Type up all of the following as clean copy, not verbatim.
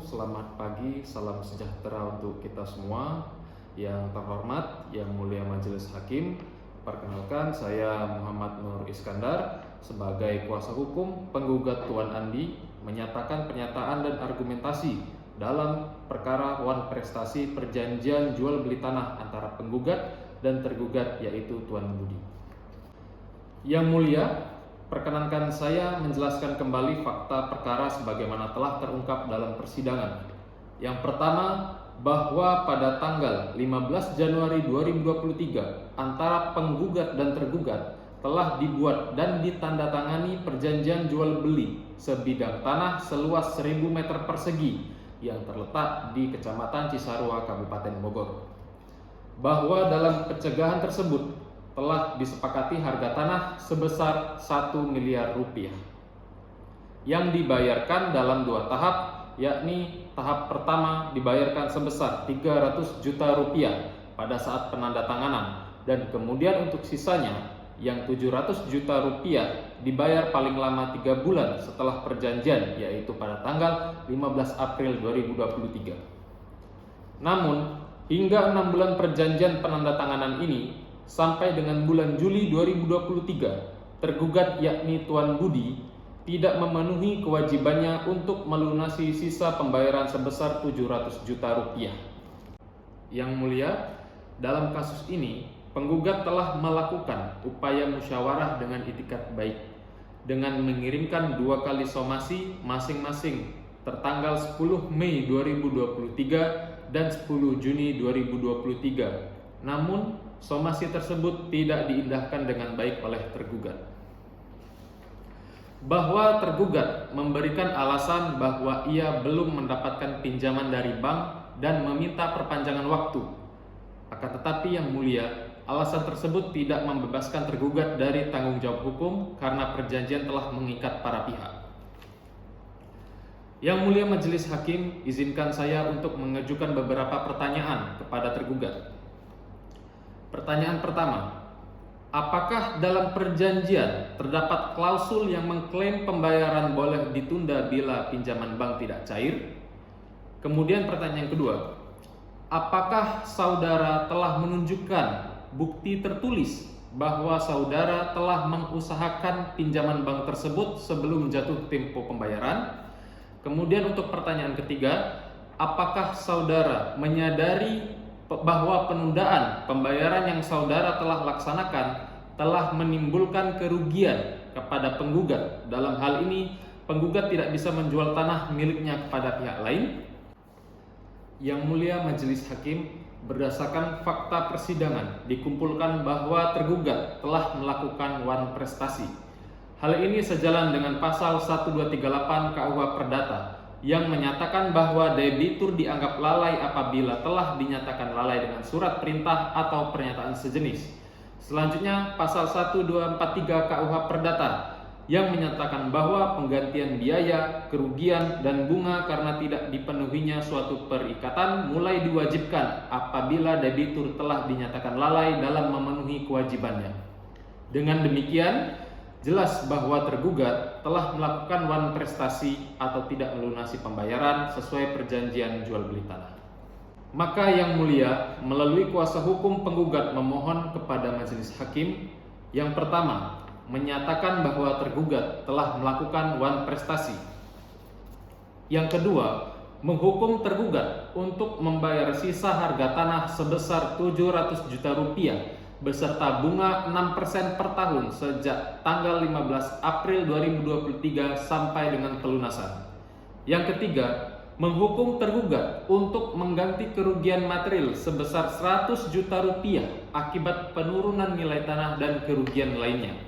selamat pagi, salam sejahtera untuk kita semua. Yang terhormat, yang mulia Majelis Hakim, perkenalkan saya Muhammad Nur Iskandar sebagai kuasa hukum penggugat Tuan Andi menyatakan pernyataan dan argumentasi dalam perkara wan prestasi perjanjian jual beli tanah antara penggugat dan tergugat yaitu Tuan Budi. Yang mulia, perkenankan saya menjelaskan kembali fakta perkara sebagaimana telah terungkap dalam persidangan. Yang pertama, bahwa pada tanggal 15 Januari 2023 antara penggugat dan tergugat telah dibuat dan ditandatangani perjanjian jual beli sebidang tanah seluas 1000 meter persegi yang terletak di Kecamatan Cisarua, Kabupaten Bogor. Bahwa dalam pencegahan tersebut telah disepakati harga tanah sebesar 1 miliar rupiah yang dibayarkan dalam 2 tahap, yakni tahap pertama dibayarkan sebesar 300 juta rupiah pada saat penandatanganan, dan kemudian untuk sisanya yang 700 juta rupiah dibayar paling lama 3 bulan setelah perjanjian, yaitu pada tanggal 15 April 2023. Namun hingga 6 bulan perjanjian penandatanganan ini sampai dengan bulan Juli 2023, tergugat yakni Tuan Budi tidak memenuhi kewajibannya untuk melunasi sisa pembayaran sebesar 700 juta rupiah. Yang mulia, dalam kasus ini penggugat telah melakukan upaya musyawarah dengan itikat baik dengan mengirimkan 2 kali somasi masing-masing tertanggal 10 Mei 2023 dan 10 Juni 2023. Namun somasi tersebut tidak diindahkan dengan baik oleh tergugat. Bahwa tergugat memberikan alasan bahwa ia belum mendapatkan pinjaman dari bank dan meminta perpanjangan waktu. Akan tetapi yang mulia, alasan tersebut tidak membebaskan tergugat dari tanggung jawab hukum karena perjanjian telah mengikat para pihak. Yang mulia Majelis Hakim, izinkan saya untuk mengajukan beberapa pertanyaan kepada tergugat. Pertanyaan pertama, apakah dalam perjanjian terdapat klausul yang mengklaim pembayaran boleh ditunda bila pinjaman bank tidak cair? Kemudian pertanyaan kedua, apakah saudara telah menunjukkan bukti tertulis bahwa saudara telah mengusahakan pinjaman bank tersebut sebelum jatuh tempo pembayaran? Kemudian untuk pertanyaan ketiga, apakah saudara menyadari bahwa penundaan pembayaran yang saudara telah laksanakan telah menimbulkan kerugian kepada penggugat? Dalam hal ini, penggugat tidak bisa menjual tanah miliknya kepada pihak lain. Yang mulia Majelis Hakim, berdasarkan fakta persidangan dikumpulkan bahwa tergugat telah melakukan wan prestasi. Hal ini sejalan dengan pasal 1238 KUH Perdata yang menyatakan bahwa debitur dianggap lalai apabila telah dinyatakan lalai dengan surat perintah atau pernyataan sejenis. Selanjutnya, pasal 1243 KUH Perdata yang menyatakan bahwa penggantian biaya, kerugian, dan bunga karena tidak dipenuhinya suatu perikatan mulai diwajibkan apabila debitur telah dinyatakan lalai dalam memenuhi kewajibannya. Dengan demikian, jelas bahwa tergugat telah melakukan wan prestasi atau tidak melunasi pembayaran sesuai perjanjian jual beli tanah. Maka yang mulia, melalui kuasa hukum penggugat memohon kepada Majelis Hakim, yang pertama, menyatakan bahwa tergugat telah melakukan wan prestasi. Yang kedua, menghukum tergugat untuk membayar sisa harga tanah sebesar 700 juta rupiah beserta bunga 6% per tahun sejak tanggal 15 April 2023 sampai dengan pelunasan. Yang ketiga, menghukum tergugat untuk mengganti kerugian material sebesar 100 juta rupiah akibat penurunan nilai tanah dan kerugian lainnya.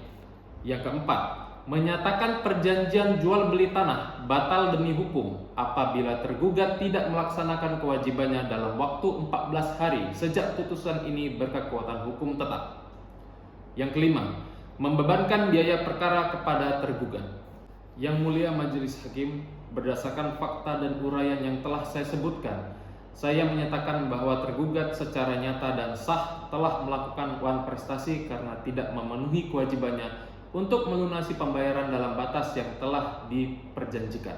Yang keempat, menyatakan perjanjian jual beli tanah batal demi hukum apabila tergugat tidak melaksanakan kewajibannya dalam waktu 14 hari sejak putusan ini berkekuatan hukum tetap. Yang kelima, membebankan biaya perkara kepada tergugat. Yang mulia Majelis Hakim, berdasarkan fakta dan uraian yang telah saya sebutkan, saya menyatakan bahwa tergugat secara nyata dan sah telah melakukan wan prestasi karena tidak memenuhi kewajibannya untuk melunasi pembayaran dalam batas yang telah diperjanjikan.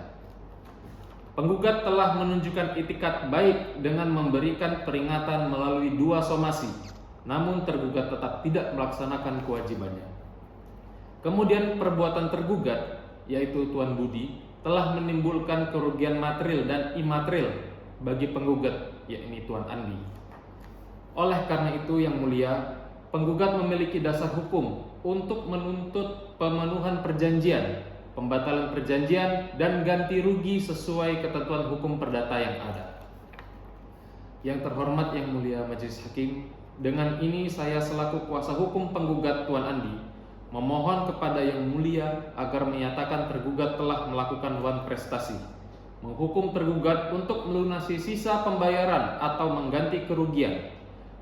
Penggugat telah menunjukkan itikat baik dengan memberikan peringatan melalui 2 somasi, namun tergugat tetap tidak melaksanakan kewajibannya. Kemudian perbuatan tergugat, yaitu Tuan Budi, telah menimbulkan kerugian material dan imaterial bagi penggugat, yakni Tuan Andi. Oleh karena itu, Yang Mulia, penggugat memiliki dasar hukum untuk menuntut pemenuhan perjanjian, pembatalan perjanjian, dan ganti rugi sesuai ketentuan hukum perdata yang ada. Yang terhormat Yang Mulia Majelis Hakim, dengan ini saya selaku kuasa hukum penggugat Tuan Andi memohon kepada Yang Mulia agar menyatakan tergugat telah melakukan wan prestasi, menghukum tergugat untuk melunasi sisa pembayaran atau mengganti kerugian,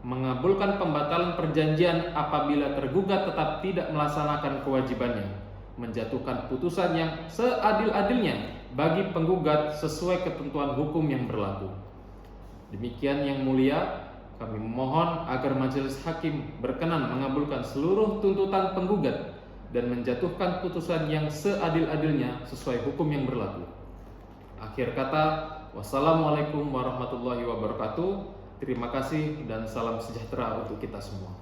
mengabulkan pembatalan perjanjian apabila tergugat tetap tidak melaksanakan kewajibannya, menjatuhkan putusan yang seadil-adilnya bagi penggugat sesuai ketentuan hukum yang berlaku. Demikian Yang Mulia, kami memohon agar Majelis Hakim berkenan mengabulkan seluruh tuntutan penggugat dan menjatuhkan putusan yang seadil-adilnya sesuai hukum yang berlaku. Akhir kata, wassalamualaikum warahmatullahi wabarakatuh. Terima kasih dan salam sejahtera untuk kita semua.